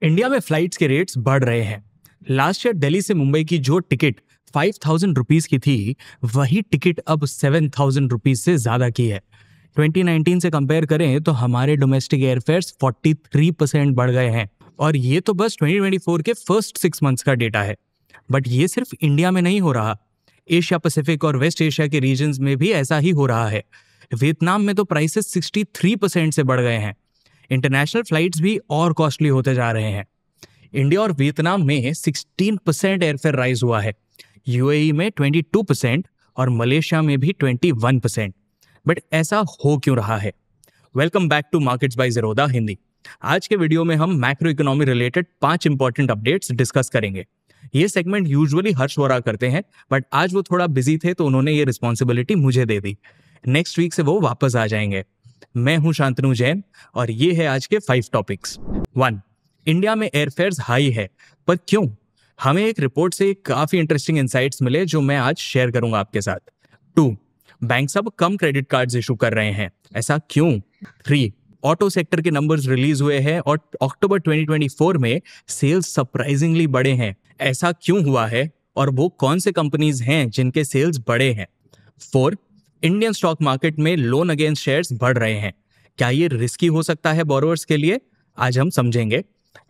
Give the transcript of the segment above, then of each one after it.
India में flights के rates बढ़ रहे हैं। लास्ट ईयर दिल्ली से मुंबई की जो टिकट 5,000 रुपीज की थी, वही टिकट अब 7,000 रुपीज से ज्यादा की है। 2019 से कंपेयर करें तो हमारे डोमेस्टिक एयरफेयर्स 43% बढ़ गए हैं, और ये तो बस 2024 के फर्स्ट 6 मंथ्स का डेटा है। बट ये सिर्फ इंडिया में नहीं हो रहा, एशिया पैसिफिक और वेस्ट एशिया के रीजन्स में भी ऐसा ही हो रहा है। वियतनाम में तो प्राइसेस 63% से बढ़ गए हैं। इंटरनेशनल फ्लाइट्स भी और कॉस्टली होते जा रहे हैं। इंडिया और वियतनाम में 16% एयरफेयर राइज हुआ है, यूएई में 22% और मलेशिया में भी 21%। बट ऐसा हो क्यों रहा है? Welcome back to markets by Zerodha Hindi. आज के वीडियो में हम macro economy related 5 important updates discuss करेंगे। ये सेगमेंट यूजुअली हर्ष वोरा करते हैं, बट आज वो थोड़ा बिजी थे तो उन्होंने ये रिस्पॉन्सिबिलिटी मुझे दे दी। नेक्स्ट वीक से वो वापस आ जाएंगे। मैं हूं शांतनु जैन और ये है आज के 5 टॉपिक्स। 1. इंडिया में एयरफेयर्स हाई है, पर क्यों? हमें एक रिपोर्ट से काफी इंटरेस्टिंग इंसाइट्स मिले जो मैं आज शेयर करूंगा आपके साथ। 2. बैंक्स अब कम क्रेडिट कार्ड्स इशू कर रहे हैं, ऐसा क्यों? 3. ऑटो सेक्टर के नंबर्स रिलीज हुए हैं और अक्टूबर 2024 में सेल्स सरप्राइजिंगली बढ़े हैं, ऐसा क्यों हुआ है और वो कौन से कंपनीज हैं जिनके सेल्स बढ़े हैं? 4. इंडियन स्टॉक मार्केट में लोन अगेंस्ट शेयर्स बढ़ रहे हैं, क्या ये रिस्की हो सकता है बोरोवर्स के लिए? आज हम समझेंगे।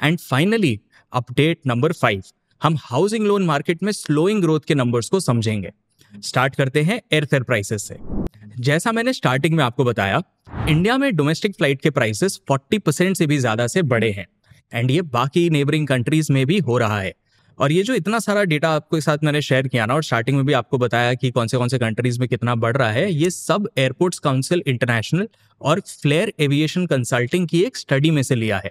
एंड फाइनली अपडेट नंबर 5, हम हाउसिंग लोन मार्केट में स्लोइंग ग्रोथ के नंबर्स को समझेंगे। स्टार्ट करते हैं एयरफेयर प्राइसेस से। जैसा मैंने स्टार्टिंग में आपको बताया, इंडिया में डोमेस्टिक फ्लाइट के प्राइसेस 40% से भी ज्यादा से बढ़े हैं, एंड ये बाकी नेबरिंग कंट्रीज में भी हो रहा है। और ये जो इतना सारा डेटा आपके साथ मैंने शेयर किया ना, और स्टार्टिंग में भी आपको बताया कि कौन से कंट्रीज में कितना बढ़ रहा है, ये सब एयरपोर्ट्स काउंसिल इंटरनेशनल और फ्लेयर एविएशन कंसल्टिंग की एक स्टडी में से लिया है।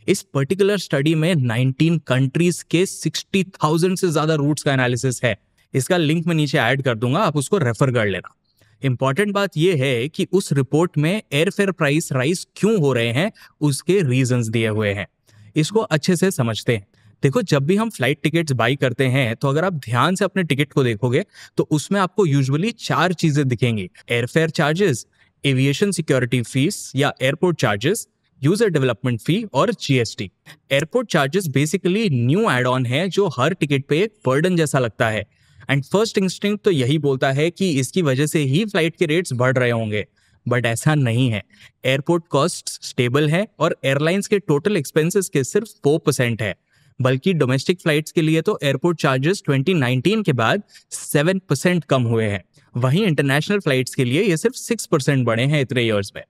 इस पर्टिकुलर स्टडी में 19 कंट्रीज के 60,000 से ज्यादा रूट्स का एनालिसिस है। इसका लिंक मैं नीचे ऐड कर दूंगा, आप उसको रेफर कर लेना। इंपॉर्टेंट बात यह है कि उस रिपोर्ट में एयरफेयर प्राइस राइज क्यों हो रहे हैं, उसके रीजंस दिए हुए हैं। इसको अच्छे से समझते हैं। देखो, जब भी हम फ्लाइट टिकट्स बाई करते हैं तो अगर आप ध्यान से अपने टिकट को देखोगे तो उसमें आपको यूजुअली 4 चीजें दिखेंगी: airfare charges, aviation security fees या airport charges, user development fee और GST. Airport charges basically new add on है जो हर टिकट पे एक बर्डन जैसा लगता है, एंड फर्स्ट इंस्टिंक्ट तो यही बोलता है कि इसकी वजह से ही फ्लाइट के रेट्स बढ़ रहे होंगे, बट ऐसा नहीं है। एयरपोर्ट कॉस्ट स्टेबल है और एयरलाइंस के टोटल एक्सपेंसेस के सिर्फ 4% है, बल्कि डोमेस्टिक फ्लाइट्स के लिए तो एयरपोर्ट चार्जेस 2019 के बाद 7% कम हुए हैं। वहीं इंटरनेशनल फ्लाइट्स के लिए ये सिर्फ 6% बढ़े हैं इतने ईयर्स में,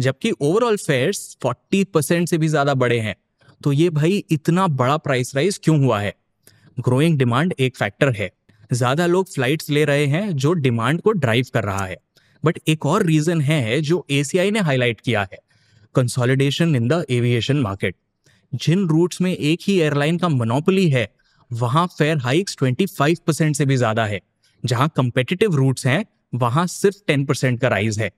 जबकि ओवरऑल फेयर्स 40% से भी ज्यादा बढ़े हैं। तो ये भाई इतना बड़ा प्राइस राइज क्यों हुआ है? ग्रोइंग डिमांड एक फैक्टर है, ज्यादा लोग फ्लाइट्स ले रहे हैं जो डिमांड को ड्राइव कर रहा है। बट एक और रीजन है जो एसीआई ने हाईलाइट किया है: consolidation in the aviation market. जिन रूट्स में एक ही एयरलाइन का मोनोपोली है, वहां फेयर हाइक्स 25% से भी ज्यादा है। जहां कंपेटिटिव रूट्स हैं, वहां सिर्फ 10% का राइज है।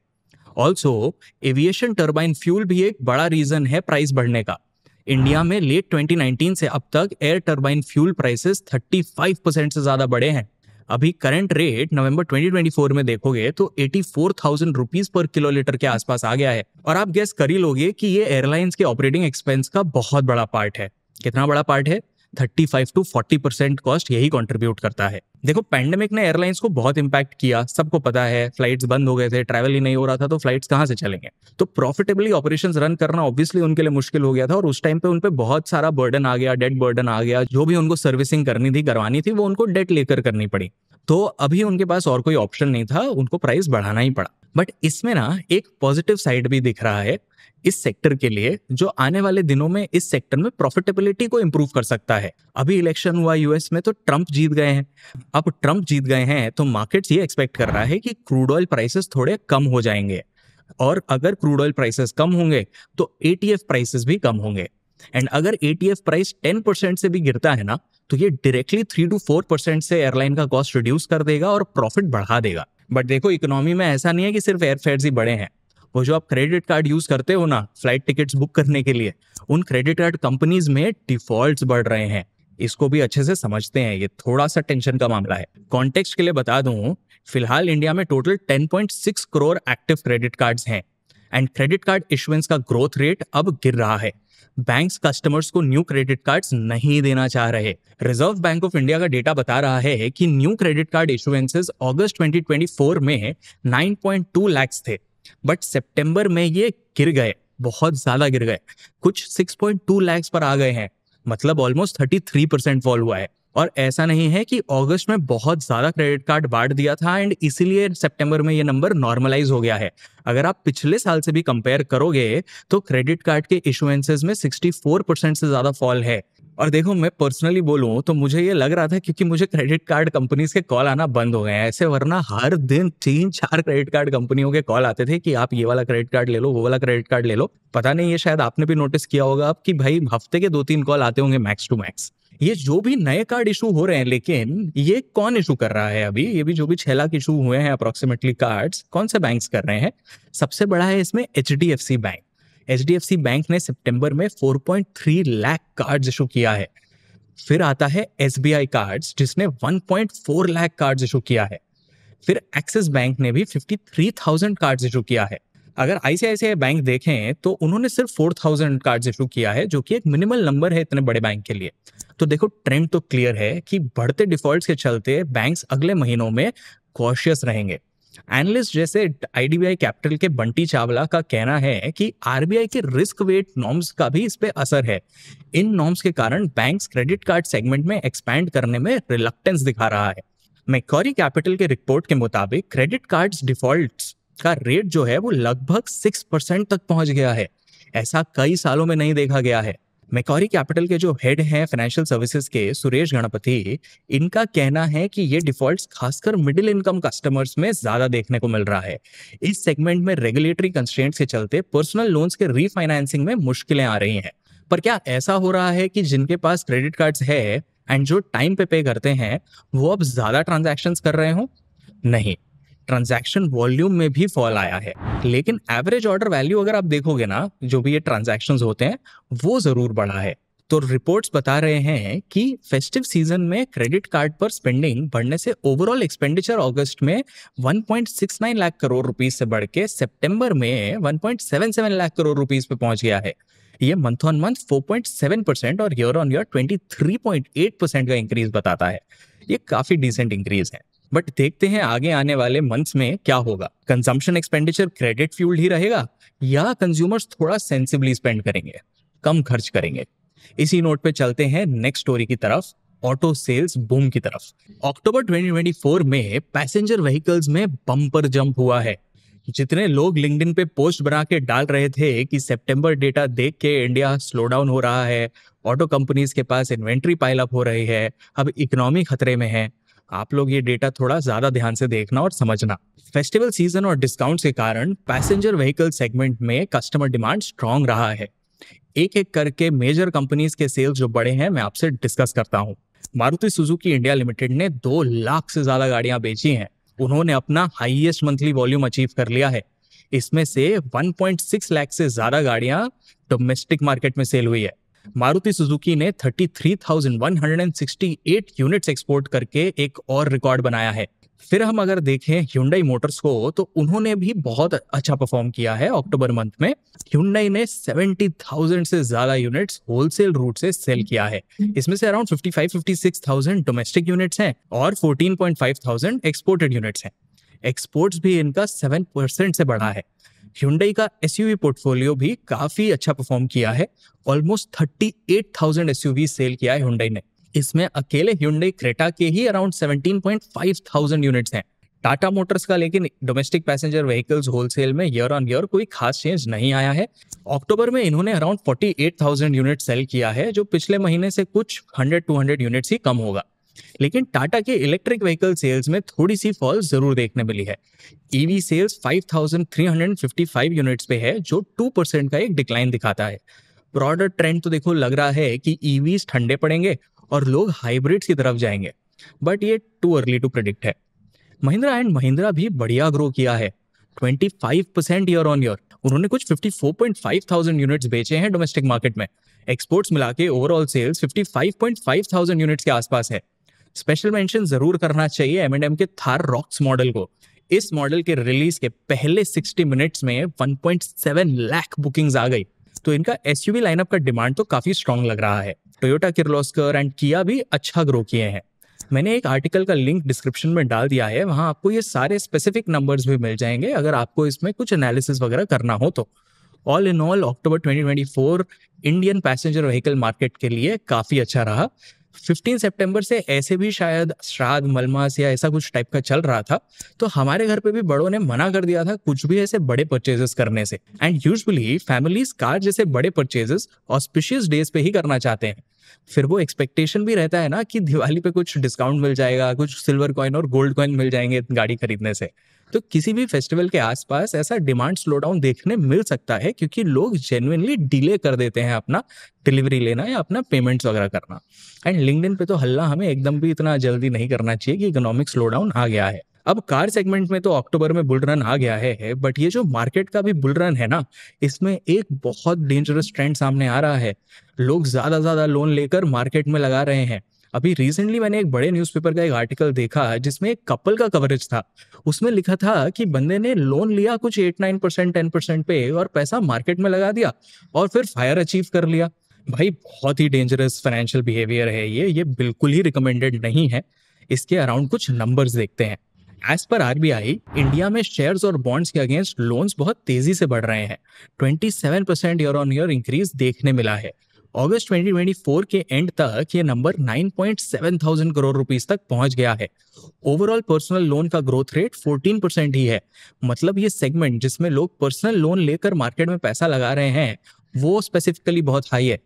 ऑल्सो एविएशन टर्बाइन फ्यूल भी एक बड़ा रीजन है प्राइस बढ़ने का। इंडिया में लेट 2019 से अब तक एयर टर्बाइन फ्यूल प्राइसेस 35% से ज्यादा बढ़े हैं। अभी करंट रेट नवंबर 2024 में देखोगे तो 84,000 रुपीज पर किलोलीटर के आसपास आ गया है। और आप गेस कर ही लोगे कि ये एयरलाइंस के ऑपरेटिंग एक्सपेंस का बहुत बड़ा पार्ट है। कितना बड़ा पार्ट है? 35 to 40% कॉस्ट यही कंट्रीब्यूट करता है। देखो, पैंडेमिक ने एयरलाइंस को बहुत इंपैक्ट किया, सबको पता है। फ्लाइट्स बंद हो गए थे, ट्रैवल ही नहीं हो रहा था, तो फ्लाइट्स कहाँ से चलेंगे? तो प्रॉफिटेबली ऑपरेशंस रन करना ऑब्वियसली उनके लिए मुश्किल हो गया था, और उस टाइम पे उन पे बहुत सारा बर्डन आ गया, डेट बर्डन आ गया। जो भी उनको सर्विसिंग करनी थी, करवानी थी, वो उनको डेट लेकर करनी पड़ी। तो अभी उनके पास और कोई ऑप्शन नहीं था, उनको प्राइस बढ़ाना ही पड़ा। बट इसमें ना एक पॉजिटिव साइड भी दिख रहा है इस सेक्टर के लिए, जो आने वाले दिनों में इस सेक्टर में प्रॉफिटेबिलिटी को इंप्रूव कर सकता है। अभी इलेक्शन हुआ यूएस में, तो ट्रंप जीत गए हैं। अब ट्रंप जीत गए हैं तो मार्केट्स ये एक्सपेक्ट कर रहा है कि क्रूड ऑयल प्राइसेस थोड़े कम हो जाएंगे, और अगर क्रूड ऑयल प्राइसेस कम होंगे तो एटीएफ प्राइसेस भी कम होंगे। एंड अगर एटीएफ प्राइस 10% से भी गिरता है ना, तो ये डायरेक्टली 3 to 4% से एयरलाइन का कॉस्ट रिड्यूस कर देगा और प्रॉफिट बढ़ा देगा। बट देखो, इकोनॉमी में ऐसा नहीं है कि सिर्फ एयरफेयर्स ही बढ़े हैं। वो जो आप क्रेडिट कार्ड यूज करते हो ना फ्लाइट टिकट्स बुक करने के लिए, उन क्रेडिट कार्ड कंपनीज में डिफॉल्ट्स बढ़ रहे हैं। इसको भी अच्छे से समझते हैं, ये थोड़ा सा टेंशन का मामला है। कॉन्टेक्स्ट के लिए बता दूं, फिलहाल इंडिया में total 10.6 crore active credit cards हैं, एंड क्रेडिट कार्ड इशुएंस का ग्रोथ रेट अब गिर रहा है। बैंक्स कस्टमर्स को न्यू क्रेडिट कार्ड्स नहीं देना चाह रहे। रिजर्व बैंक ऑफ इंडिया का डेटा बता रहा है कि न्यू क्रेडिट कार्ड इशुएंसेस अगस्त 2024 में 9.2 लाख थे, बट सितंबर में ये गिर गए, बहुत ज्यादा गिर गए, कुछ 6.2 लाख पर आ गए हैं, मतलब ऑलमोस्ट 33% फॉल हुआ है। और ऐसा नहीं है कि अगस्त में बहुत ज्यादा क्रेडिट कार्ड बांट दिया था एंड इसीलिए सितंबर में ये नंबर नॉर्मलाइज हो गया है। अगर आप पिछले साल से भी कंपेयर करोगे तो क्रेडिट कार्ड के इशुएंसेस में 64% से ज्यादा फॉल है। और देखो, मैं पर्सनली बोलूं तो मुझे ये लग रहा था क्योंकि मुझे क्रेडिट कार्ड कंपनीज के कॉल आना बंद हो गए हैं ऐसे, वरना हर दिन 3-4 क्रेडिट कार्ड कंपनियों के कॉल आते थे कि आप ये वाला क्रेडिट कार्ड ले लो, वो वाला क्रेडिट कार्ड ले लो। पता नहीं, ये शायद आपने भी नोटिस किया होगा आप कि भाई हफ्ते के 2-3 कॉल आते होंगे मैक्स टू मैक्स। ये जो भी नए कार्ड इशू हो रहे हैं, लेकिन ये कौन इशू कर रहा है अभी? ये भी जो भी 6 लाख इशू हुए हैं अप्रोक्सीमेटली कार्ड्स, कौन से बैंक्स कर रहे हैं? सबसे बड़ा है इसमें HDFC बैंक। HDFC बैंक ने सितंबर में 4.3 लाख कार्ड्स इशू किया है। फिर आता है SBI कार्ड्स जिसने 1.4 लाख कार्ड्स इशू किया है। फिर एक्सिस बैंक ने भी 53,000 कार्ड्स इशू किया है। अगर ICICI बैंक देखें तो उन्होंने सिर्फ 4,000 कार्ड्स इशू किया है, जो कि एक मिनिमल नंबर है इतने बड़े बैंक के लिए। तो देखो, ट्रेंड तो क्लियर है कि बढ़ते डिफॉल्ट्स के चलते बैंक्स अगले महीनों में कॉशियस रहेंगे। एनालिस्ट जैसे IDBI कैपिटल के बंटी चावला का कहना है कि RBI के रिस्क वेट नॉर्म्स का भी इस पे असर है। इन नॉर्म्स के कारण बैंक्स क्रेडिट कार्ड सेगमेंट में एक्सपैंड करने में रिलक्टेंस दिखा रहा है। मैक्वारी कैपिटल के रिपोर्ट के मुताबिक क्रेडिट कार्ड्स डिफॉल्ट्स का रेट जो है वो लगभग 6% तक पहुंच गया है। ऐसा कई सालों में नहीं देखा गया है। मैक्वारी कैपिटल के जो हेड हैं फाइनेंशियल सर्विसेज के, सुरेश गणपति, इनका कहना है कि ये डिफॉल्ट्स खासकर मिडिल इनकम कस्टमर्स में ज्यादा देखने को मिल रहा है। इस सेगमेंट में रेगुलेटरी कंस्ट्रेंट्स के चलते पर्सनल लोन्स के रीफाइनेंसिंग में मुश्किलें आ रही हैं। पर क्या ऐसा हो रहा है कि जिनके पास क्रेडिट कार्ड्स है एंड जो टाइम पे करते हैं वो अब ज्यादा ट्रांजैक्शंस कर रहे हो? नहीं, ट्रांजैक्शन वॉल्यूम में भी फॉल आया है, लेकिन एवरेज ऑर्डर वैल्यू अगर आप देखोगे ना, जो भी ये ट्रांजैक्शंस होते हैं वो जरूर बढ़ा है। तो रिपोर्ट्स बता रहे हैं कि फेस्टिव सीजन में क्रेडिट कार्ड पर स्पेंडिंग बढ़ने से ओवरऑल एक्सपेंडिचर अगस्त में 1.69 लाख करोड़ रुपीस से बढ़ के सितंबर में 1.77 लाख करोड़ रुपीस पे पहुंच गया है। ये मंथ ऑन मंथ 4.7% और ईयर ऑन ईयर 23.8% का इंक्रीज बताता है। ये काफी डिसेंट इंक्रीज है। बट देखते हैं आगे आने वाले मंथ्स में क्या होगा। कंजम्पशन एक्सपेंडिचर क्रेडिट फ्यूल्ड ही रहेगा या कंज्यूमर्स थोड़ा सेंसिबली स्पेंड करेंगे, कम खर्च करेंगे? इसी नोट पे चलते हैं नेक्स्ट स्टोरी की तरफ, ऑटो सेल्स बूम की तरफ। अक्टूबर 2024 में पैसेंजर व्हीकल्स में बम्पर जंप हुआ है। जितने लोग लिंक्डइन पे पोस्ट बना के डाल रहे थे कि सितंबर डेटा देख के इंडिया स्लो डाउन हो रहा है, ऑटो कंपनीज के पास इन्वेंट्री पाइल अप हो रही है, अब इकोनॉमी खतरे में है, आप लोग ये डेटा थोड़ा ज्यादा ध्यान से देखना और समझना। फेस्टिवल सीजन और डिस्काउंट्स के कारण पैसेंजर व्हीकल सेगमेंट में कस्टमर डिमांड स्ट्रांग रहा है। एक एक करके मेजर कंपनीज के सेल्स जो बड़े हैं मैं आपसे डिस्कस करता हूँ। मारुति सुजुकी इंडिया लिमिटेड ने 2 लाख से ज्यादा गाड़ियां बेची हैं। उन्होंने अपना हाईएस्ट मंथली वॉल्यूम अचीव कर लिया है। इसमें से 1.6 लाख से ज्यादा गाड़ियां डोमेस्टिक मार्केट में सेल हुई है। मारुति सुजुकी ने 33,168 यूनिट्स एक्सपोर्ट करके एक और रिकॉर्ड बनाया है। फिर हम अगर देखें Hyundai मोटर्स को, तो उन्होंने भी बहुत अच्छा परफॉर्म किया है। अक्टूबर मंथ में Hyundai ने 70,000 से ज्यादा यूनिट्स होलसेल रूट से सेल किया है। इसमें से अराउंड 55,000 डोमेस्टिक यूनिट्स हैं और 14,500 एक्सपोर्टेड यूनिट्स हैं। एक्सपोर्ट्स भी इनका 7% से बढ़ा है। Hyundai का SUV पोर्टफोलियो भी काफी अच्छा परफॉर्म किया है। ऑलमोस्ट 38,000 SUV सेल किया है Hyundai ने। इसमें अकेले Hyundai क्रेटा के ही अराउंड 17,500 यूनिट्स हैं। टाटा मोटर्स का लेकिन डोमेस्टिक पैसेंजर व्हीकल्स होलसेल में ईयर ऑन ईयर कोई खास चेंज नहीं आया है। अक्टूबर में इन्होंने अराउंड 48,000 यूनिट सेल किया है, जो पिछले महीने से कुछ 100-200 यूनिट्स ही कम होगा। लेकिन टाटा के इलेक्ट्रिक व्हीकल सेल्स में थोड़ी सी फॉल जरूर देखने मिली है। ईवी सेल्स 5,355 यूनिट्स पे है, जो 2% का एक डिक्लाइन दिखाता है। ब्रॉडर ट्रेंड तो देखो लग रहा है कि ईवीज ठंडे पड़ेंगे और लोग हाइब्रिड्स की तरफ जाएंगे, बट ये टू अर्ली टू प्रेडिक्ट है। महिंद्रा एंड महिंद्रा भी बढ़िया ग्रो किया है, 25% ईयर ऑन ईयर। उन्होंने कुछ 54,500 यूनिट्स बेचे हैं डोमेस्टिक मार्केट में। एक्सपोर्ट्स मिला के ओवरऑल सेल्स 55,500 यूनिट्स के आसपास है। स्पेशल मेंशन जरूर करना चाहिए M&M के थार रॉक्स मॉडल को। इस मॉडल के रिलीज के पहले 60 मिनट्स में 1.7 लाख बुकिंग्स आ गई। तो इनका एसयूवी लाइनअप का डिमांड तो काफी स्ट्रांग लग रहा है। टोयोटा किर्लोस्कर एंड किया भी अच्छा ग्रो किए हैं। मैंने एक आर्टिकल का लिंक डिस्क्रिप्शन में डाल दिया है, वहां आपको ये सारे स्पेसिफिक नंबर्स भी मिल जाएंगे अगर आपको इसमें कुछ एनालिसिस वगैरह करना हो तो। All in all October 2024 Indian passenger vehicle market के लिए काफी अच्छा रहा। 15 सितंबर से ऐसे भी शायद श्राद्ध मलमास या ऐसा कुछ टाइप का चल रहा था, तो हमारे घर पे भी बड़ों ने मना कर दिया था कुछ भी ऐसे बड़े परचेजेस करने से। एंड यूजुअली फैमिलीज कार जैसे बड़े परचेजेस ऑस्पिशियस डेज पे ही करना चाहते हैं। फिर वो एक्सपेक्टेशन भी रहता है ना कि दिवाली पे कुछ डिस्काउंट मिल जाएगा, कुछ सिल्वर कॉइन और गोल्ड कॉइन मिल जाएंगे गाड़ी खरीदने से। तो किसी भी फेस्टिवल के आसपास ऐसा डिमांड स्लो डाउन देखने मिल सकता है, क्योंकि लोग जेन्युइनली डिले कर देते हैं अपना डिलीवरी लेना या अपना पेमेंट्स वगैरह करना। एंड लिंक्डइन पे तो हल्ला हमें एकदम भी इतना जल्दी नहीं करना चाहिए कि इकोनॉमिक स्लो डाउन आ गया है। अब कार सेगमेंट में तो अक्टूबर में बुल रन आ गया है, बट ये जो मार्केट का भी बुल रन है ना, इसमें एक बहुत डेंजरस ट्रेंड सामने आ रहा है। लोग ज्यादा लोन लेकर मार्केट में लगा रहे हैं। अभी रिसेंटली मैंने एक बड़े न्यूज़पेपर का एक आर्टिकल देखा जिसमें एक कपल का कवरेज था। उसमें लिखा था कि बंदे ने लोन लिया कुछ 8-9% 10% पे और पैसा मार्केट में लगा दिया और फिर फायर अचीव कर लिया। भाई बहुत ही डेंजरस फाइनेंशियल बिहेवियर है ये बिल्कुल ही रिकमेंडेड नहीं है। इसके अराउंड कुछ नंबर्स देखते हैं। एज पर आरबीआई, इंडिया में शेयर्स और बॉन्ड्स के अगेंस्ट लोन्स बहुत तेजी से बढ़ रहे हैं। 27% ईयर ऑन ईयर इंक्रीज देखने मिला है। अगस्त 2024 के एंड तक ये नंबर 9.7 thousand करोड़ रुपीस तक पहुंच गया है। ओवरऑल पर्सनल लोन का ग्रोथ रेट 14% ही है। मतलब ये सेगमेंट जिसमें लोग पर्सनल लोन लेकर मार्केट में पैसा लगा रहे हैं, वो स्पेसिफिकली बहुत हाई है।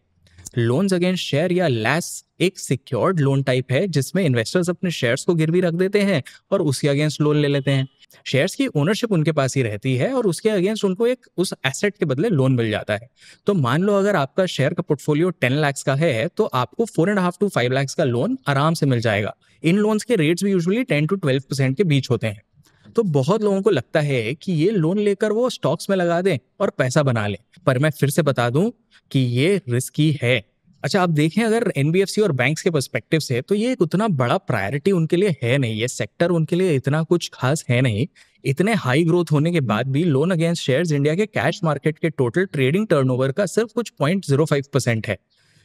लोन्स अगेंस्ट शेयर या लैस एक सिक्योर्ड लोन टाइप है जिसमें इन्वेस्टर्स अपने शेयर्स को गिरवी रख देते हैं और उसके अगेंस्ट लोन ले लेते हैं। शेयर्स की ओनरशिप उनके पास ही रहती है और उसके अगेंस्ट उनको एक उस एसेट के बदले लोन मिल जाता है। तो मान लो अगर आपका शेयर का पोर्टफोलियो 10 लाख का है तो आपको 4.5 to 5 लाख का लोन आराम से मिल जाएगा। इन लोन्स के रेट्स भी यूजुअली 10 to 12% के बीच होते हैं। तो बहुत लोगों को लगता है कि ये लोन लेकर वो स्टॉक्स में लगा दें और पैसा बना लें, पर मैं फिर से बता दूं कि ये रिस्की है। अच्छा, आप देखें अगर एनबीएफसी और बैंक्स के पर्सपेक्टिव से तो ये एक उतना बड़ा प्रायोरिटी उनके लिए है नहीं। ये सेक्टर उनके लिए इतना कुछ खास है नहीं। इतने हाई ग्रोथ होने के बाद भी लोन अगेंस्ट शेयर्स इंडिया के कैश मार्केट के टोटल ट्रेडिंग टर्नओवर का सिर्फ कुछ 0.05% है।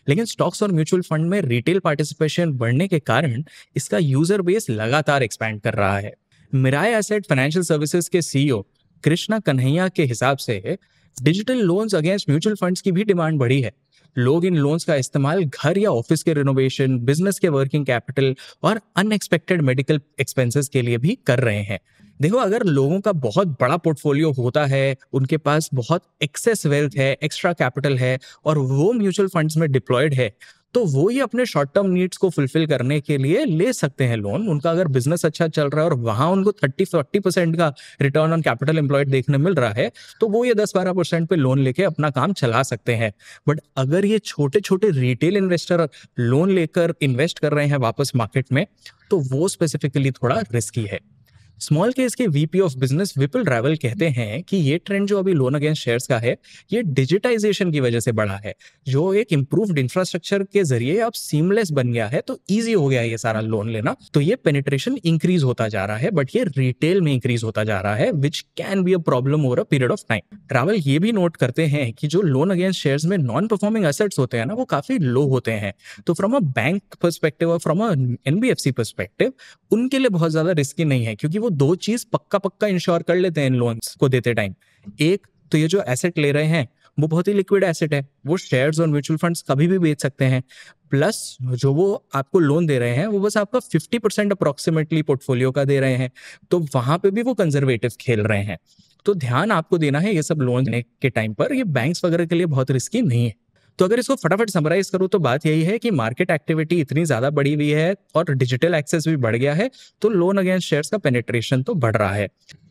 लेकिन स्टॉक्स और म्यूचुअल फंड में रिटेल पार्टिसिपेशन बढ़ने के कारण इसका यूजर बेस लगातार एक्सपैंड कर रहा है। मिराय एसेट फाइनेंशियल सर्विसेज के सीईओ कृष्णा कन्हैया के हिसाब से digital loans against mutual funds की भी डिमांड बढ़ी है। लोग इन लोन्स का इस्तेमाल घर या ऑफिस के रिनोवेशन, बिजनेस के वर्किंग कैपिटल और अनएक्सपेक्टेड मेडिकल एक्सपेंसेस के लिए भी कर रहे हैं। देखो, अगर लोगों का बहुत बड़ा पोर्टफोलियो होता है, उनके पास बहुत एक्सेस वेल्थ है, एक्स्ट्रा कैपिटल है और वो म्यूचुअल फंड्स में डिप्लॉयड है, तो वो ही अपने शॉर्ट टर्म नीड्स को फुलफिल करने के लिए ले सकते हैं लोन। उनका अगर बिजनेस अच्छा चल रहा है और वहां उनको 30-40% का रिटर्न ऑन कैपिटल एम्प्लॉयड देखने मिल रहा है, तो वो ये 10-12% पे लोन लेके अपना काम चला सकते हैं। बट अगर ये छोटे छोटे रिटेल इन्वेस्टर लोन लेकर इन्वेस्ट कर रहे हैं वापस मार्केट में, तो वो स्पेसिफिकली थोड़ा रिस्की है। स्मॉल केस के वीपी ऑफ बिजनेस विपुल रावल कहते हैं कि ये ट्रेंड जो अभी लोन अगेंस्ट शेयर्स का है, ये डिजिटाइजेशन की वजह से बढ़ा है। जो एक इंप्रूव्ड इंफ्रास्ट्रक्चर के जरिए अब सीमलेस बन गया है, तो इजी हो गया है ये सारा लोन लेना। तो ये पेनिट्रेशन इंक्रीज होता जा रहा है, बट ये रिटेल में इंक्रीज होता जा रहा है, which can be a problem over a period of time. Rawal ये भी नोट करते हैं कि जो लोन अगेंस्ट शेयर्स में नॉन परफॉर्मिंग एसेट्स होते हैं ना, वो काफी लो होते हैं। तो फ्रॉम अ बैंक पर्सपेक्टिव और फ्रॉम अ एनबीएफसी पर्सपेक्टिव उनके लिए बहुत ज्यादा रिस्की नहीं है, क्योंकि वो दो चीज पक्का इंश्योर कर लेते हैं इन लोन्स को देते टाइम। एक तो ये जो एसेट ले रहे हैं वो बहुत ही लिक्विड एसेट है, वो शेयर्स और म्यूचुअल फंड्स कभी भी बेच सकते हैं। प्लस जो वो आपको लोन दे रहे हैं वो बस आपका 50% अप्रोक्सीमेटली पोर्टफोलियो का दे रहे हैं, तो वहां पे भी वो कंजर्वेटिव खेल रहे हैं। तो ध्यान आपको देना है ये सब लोन लेने के टाइम पर, ये बैंक्स वगैरह के लिए बहुत रिस्की नहीं है। तो अगर इसको फटाफट समराइज करूं तो बात यही है कि मार्केट एक्टिविटी इतनी ज्यादा बढ़ी हुई है और डिजिटल एक्सेस भी बढ़ गया है, तो लोन अगेंस्ट शेयर्स का पेनिट्रेशन तो बढ़ रहा है।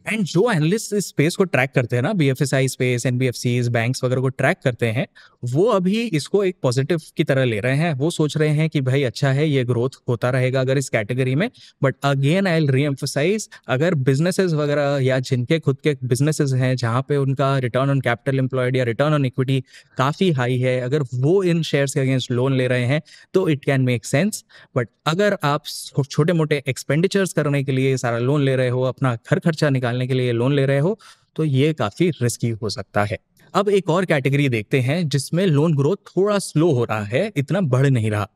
एंड जो एनालिस्ट इस स्पेस को ट्रैक करते हैं ना, बीएफएसआई स्पेस, एनबीएफसीज, बैंक्स वगैरह को ट्रैक करते हैं, वो अभी इसको एक पॉजिटिव की तरह ले रहे हैं। वो सोच रहे हैं कि भाई अच्छा है, ये ग्रोथ होता रहेगा अगर इस कैटेगरी में। But again I will re-emphasise, अगर बिजनेसेस वगैरह या जिनके खुद के बिजनेसेस हैं जहाँ पे उनका रिटर्न ऑन कैपिटल एम्प्लॉयड या रिटर्न ऑन इक्विटी काफ़ी हाई है, अगर वो इन शेयर्स के अगेंस्ट लोन ले रहे हैं तो it can make sense. But अगर आप छोटे मोटे एक्सपेंडिचर्स करने के लिए सारा लोन ले रहे हो, अपना घर खर्चा निकालने के लिए लोन ले रहे हो, तो ये काफ़ी रिस्की हो सकता है। अब एक और कैटेगरी देखते हैं जिसमें लोन ग्रोथ थोड़ा स्लो हो रहा है, इतना बढ़ नहीं रहा।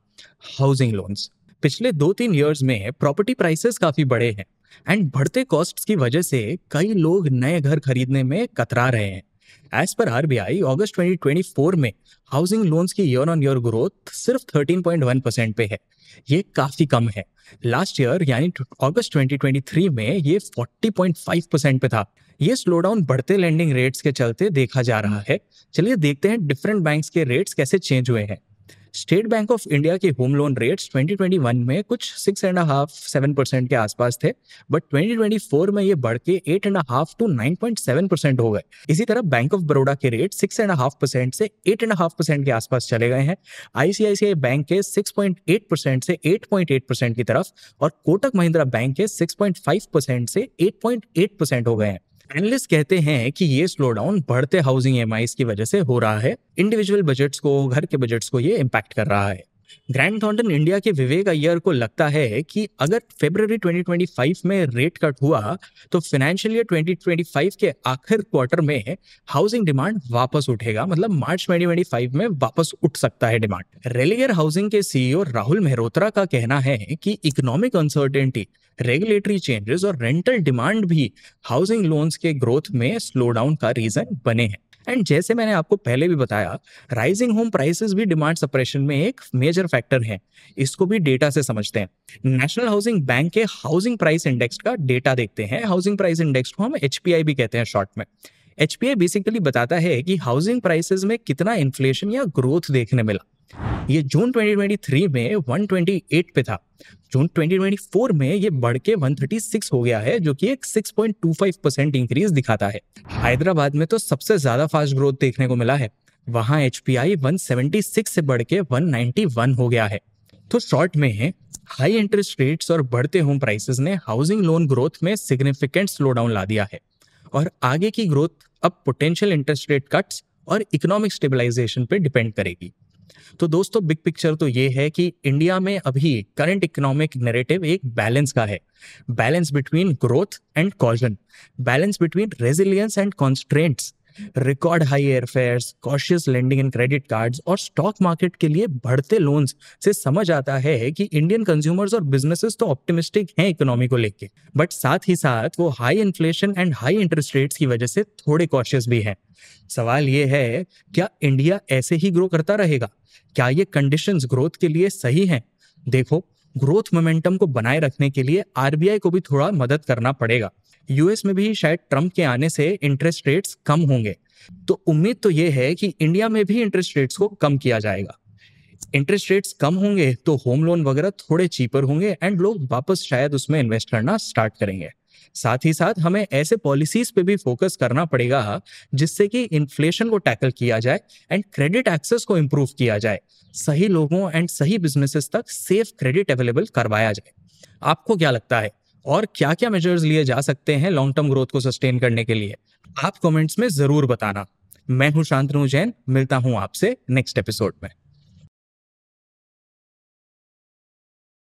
Housing loans. पिछले 2-3 ईयर्स में प्रॉपर्टी प्राइसेस काफ़ी बढ़े हैं एंड बढ़ते कॉस्ट्स की वजह से कई लोग नए घर खरीदने में कतरा रहे हैं। एज पर आरबीआई, अगस्त 2024 में हाउसिंग लोन्स की ईयर ऑन ईयर ग्रोथ सिर्फ 13.1% पे है। ये काफ़ी कम है। लास्ट ईयर यानी अगस्त 2023 में ये 40.5% पे था। ये स्लोडाउन बढ़ते लेंडिंग रेट्स के चलते देखा जा रहा है। चलिए देखते हैं डिफरेंट बैंक्स के रेट्स कैसे चेंज हुए हैं। स्टेट बैंक ऑफ इंडिया के होम लोन रेट्स 2021 में कुछ 6.5-7% के आसपास थे, बट 2024 में ये बढ़ के 8.5 to 9.7% हो गए। इसी तरह बैंक ऑफ बड़ौदा के रेट 6.5% से 8.5% के आसपास चले गए हैं। आईसीआईसीआई बैंक के 6.8% से 8.8% की तरफ, और कोटक महिंद्रा बैंक के 6.5% से 8.8% हो गए हैं। एनालिस्ट कहते हैं कि ये स्लो डाउन बढ़ते हाउसिंग ईएमआईज की वजह से हो रहा है। इंडिविजुअल बजट्स को, घर के बजट्स को ये इम्पैक्ट कर रहा है। ग्रैंड थॉर्नटन इंडिया के विवेक अय्यर को लगता है कि अगर फरवरी 2025 में रेट कट हुआ तो फाइनेंशियल ईयर 2025 के आखिर क्वार्टर में हाउसिंग डिमांड वापस उठेगा, मतलब मार्च 2025 में वापस उठ सकता है डिमांड। रेलिगर हाउसिंग के सीईओ राहुल मेहरोत्रा का कहना है कि इकोनॉमिक अनसर्टेनिटी, रेगुलेटरी चेंजेस और रेंटल डिमांड भी हाउसिंग लोन्स के ग्रोथ में स्लो डाउन का रीजन बने हैं। एंड जैसे मैंने आपको पहले भी बताया, राइजिंग होम प्राइसेस भी डिमांड सप्रेशन में एक मेजर फैक्टर है। इसको भी डेटा से समझते हैं। नेशनल हाउसिंग बैंक के हाउसिंग प्राइस इंडेक्स का डेटा देखते हैं। हाउसिंग प्राइस इंडेक्स को हम एचपीआई भी कहते हैं शॉर्ट में। एचपीआई बेसिकली बताता है कि हाउसिंग प्राइसेस में कितना इन्फ्लेशन या ग्रोथ देखने मिला। ये जून 2023 में 128 पे था। जून 2024 में ये बढ़ के 136 हो गया है, जो कि एक 6.25% इंक्रीज दिखाता है। हैदराबाद में तो सबसे ज्यादा फास्ट ग्रोथ देखने को मिला है। वहां एचपीआई 176 से बढ़ के 191 हो गया है। तो शॉर्ट में हाई इंटरेस्ट रेट्स और बढ़ते होम प्राइसेस ने हाउसिंग लोन ग्रोथ में सिग्निफिकेंट स्लो डाउन ला दिया है, और आगे की ग्रोथ अब पोटेंशियल इंटरेस्ट रेट कट्स और इकोनॉमिक स्टेबलाइजेशन पे डिपेंड करेगी। तो दोस्तों, बिग पिक्चर तो ये है कि इंडिया में अभी करंट इकोनॉमिक नैरेटिव एक बैलेंस का है। Balance between growth and caution, balance between resilience and constraints, record high airfares, cautious lending in credit cards और स्टॉक मार्केट के लिए बढ़ते लोन्स से समझ आता है कि इंडियन कंज्यूमर्स और बिजनेसेस तो ऑप्टिमिस्टिक हैं इकोनॉमी को लेके, बट साथ ही साथ वो high inflation and high interest rates की वजह से थोड़े कॉशियस भी हैं। सवाल ये है, क्या इंडिया ऐसे ही ग्रो करता रहेगा? क्या ये कंडीशंस ग्रोथ के लिए सही हैं? देखो, ग्रोथ मोमेंटम को बनाए रखने के लिए आरबीआई को भी थोड़ा मदद करना पड़ेगा। यूएस में भी शायद ट्रम्प के आने से इंटरेस्ट रेट्स कम होंगे, तो उम्मीद तो ये है कि इंडिया में भी इंटरेस्ट रेट्स को कम किया जाएगा। इंटरेस्ट रेट्स कम होंगे तो होम लोन वगैरह थोड़े चीपर होंगे एंड लोग वापस शायद उसमें इन्वेस्ट करना स्टार्ट करेंगे। साथ ही साथ हमें ऐसे पॉलिसीज पे भी फोकस करना पड़ेगा जिससे कि इन्फ्लेशन को टैकल किया जाए एंड क्रेडिट एक्सेस को इम्प्रूव किया जाए, सही लोगों एंड सही बिजनेसेस तक सेफ क्रेडिट अवेलेबल करवाया जाए। आपको क्या लगता है, और क्या क्या मेजर्स लिए जा सकते हैं लॉन्ग टर्म ग्रोथ को सस्टेन करने के लिए? आप कमेंट्स में जरूर बताना। मैं हूं शांतनु जैन, मिलता हूं आपसे नेक्स्ट एपिसोड में।